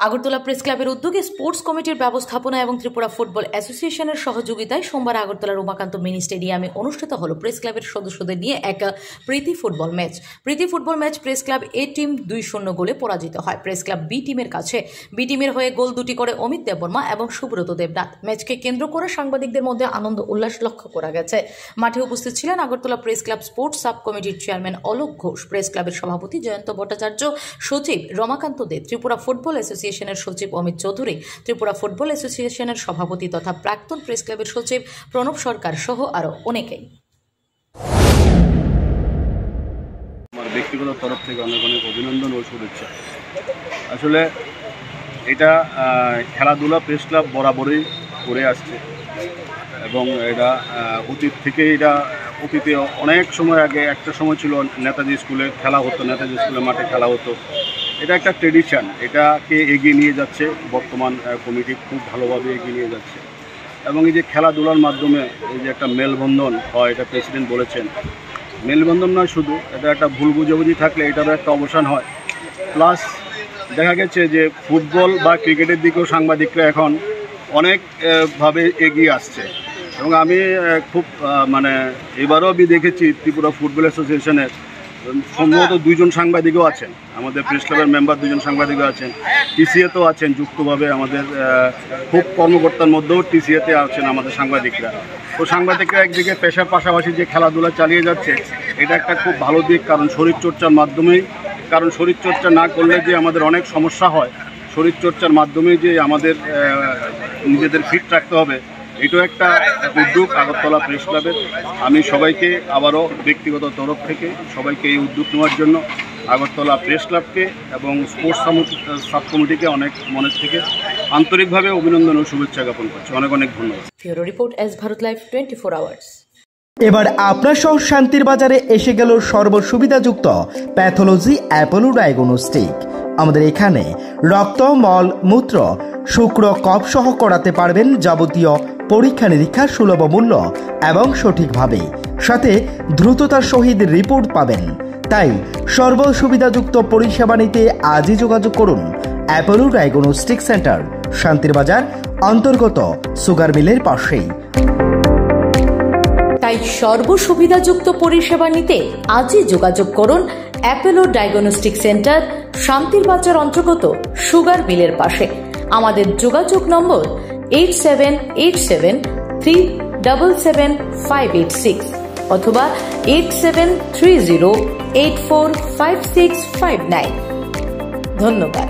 Agartala press ক্লাবের উদ্যোগে sports কমিটির ব্যবস্থাপনা এবং ত্রিপুরা ফুটবল অ্যাসোসিয়েশনের সহযোগিতায় সোমবার আগরতলার উমাকান্ত মিনি স্টেডিয়ামে অনুষ্ঠিত হল প্রেস ক্লাবের সদস্যদের নিয়ে এক প্রীতি ফুটবল ম্যাচ। প্রীতি ফুটবল ম্যাচ প্রেস ক্লাব এ টিম 2-0 গোলে পরাজিত হয়। প্রেস ক্লাব বি টিমের কাছে বি টিমের হয়ে গোল দুটি করে অমিত দেববর্মা এবং সুব্রত দেবনাথ। ম্যাচকে কেন্দ্র করে সাংবাদিকদের মধ্যে আনন্দ উল্লাস লক্ষ্য করা গেছে। মাঠে উপস্থিত ছিলেন Agartala press club sports sub কমিটির চেয়ারম্যান অলোক ঘোষ, প্রেস ক্লাবের সভাপতি জয়ন্ত ভট্টাচার্য, সচিব রমাকান্ত দে, ত্রিপুরা ফুটবল অ্যাসোসিয়েশনের সচিব অমিত চৌধুরী, ত্রিপুরা ফুটবল অ্যাসোসিয়েশনের সভাপতি তথা প্রাক্তন প্রেস ক্লাবের সচিব প্রণব সরকার সহ আরো অনেকেই। আমার ব্যক্তিগত তরফ থেকে অনেক অনেক অভিনন্দন ও শুভেচ্ছা। আসলে এটা খেলাধুলা প্রেস ক্লাব বরাবরই করে আসছে এবং এটা অতীত থেকে অতীতে অনেক সময় আগে একটা সময় ছিল নেতাজি স্কুলে খেলা হতো, নেতাজি স্কুলের মাঠে খেলা হতো। এটা একটা ট্রেডিশন, এটাকে এগিয়ে নিয়ে যাচ্ছে বর্তমান কমিটি, খুব ভালোভাবে এগিয়ে নিয়ে যাচ্ছে। এবং এই যে খেলাধুলার মাধ্যমে এই যে একটা মেলবন্ধন হয়, এটা প্রেসিডেন্ট বলেছেন, মেলবন্ধন নয় শুধু, এটা একটা ভুল বুঝাবুঝি থাকলে এটারও একটা অবসান হয়। প্লাস দেখা গেছে যে ফুটবল বা ক্রিকেটের দিকেও সাংবাদিকরা এখন অনেকভাবে এগিয়ে আসছে এবং আমি খুব এবারও আমি দেখেছি ত্রিপুরা ফুটবল অ্যাসোসিয়েশনের সম্ভবত 2জন সাংবাদিকও আছেন, আমাদের প্রেস ক্লাবের মেম্বার 2জন সাংবাদিকও আছেন, টিসিএতেও আছেন যুক্তভাবে, আমাদের খুব কর্মকর্তার মধ্যেও টিসিএতে আছেন আমাদের সাংবাদিকরা। তো সাংবাদিকরা একদিকে পেশার পাশাপাশি যে খেলাধুলা চালিয়ে যাচ্ছে, এটা একটা খুব ভালো দিক, কারণ শরীরচর্চার মাধ্যমেই, কারণ শরীরচর্চা না করলে যে আমাদের অনেক সমস্যা হয়, শরীরচর্চার মাধ্যমেই যে আমাদের নিজেদের ফিট রাখতে হবে, এটাও একটা উদ্যোগ আগরতলা প্রেস ক্লাবের। আমি সবাইকে আবারও ব্যক্তিগত তরফ থেকে সবাইকে এই উদ্যোগ নেওয়ার জন্য আগরতলা প্রেস ক্লাবকে এবং স্পোর্টস সাব কমিটিকে অনেক মনের থেকে আন্তরিকভাবে অভিনন্দন ও শুভেচ্ছা জ্ঞাপন করছি। অনেক অনেক ধন্যবাদ। Bureau report S Bharat live 24 hours. এবার আপনার শহর শান্তির বাজারে এসে গেল সর্বসুবিধাযুক্ত প্যাথোলজি অ্যাপোলো ডায়াগনস্টিক। আমাদের এখানে রক্ত, মল, মূত্র, শুক্র, কফ সহ করাতে পারবেন যাবতীয় পরীক্ষা নিরীক্ষা সুলভ মূল্য এবং সঠিকভাবে, সাথে দ্রুততার সহিত রিপোর্ট পাবেন। তাই সর্বসুবিধাযুক্ত পরিষেবা নিতে আজই যোগাযোগ করুন অ্যাপোলো ডায়াগনস্টিক সেন্টার, শান্তির বাজার অন্তর্গত সুগার মিলের পাশেই। তাই সর্বসুবিধাযুক্ত পরিষেবা নিতে আজই যোগাযোগ করুন অ্যাপোলো ডায়াগনস্টিক সেন্টার, শান্তির বাজার অন্তর্গত সুগার মিলের পাশে। আমাদের যোগাযোগ নম্বর 8787377586 অথবা 8730845659। ধন্যবাদ।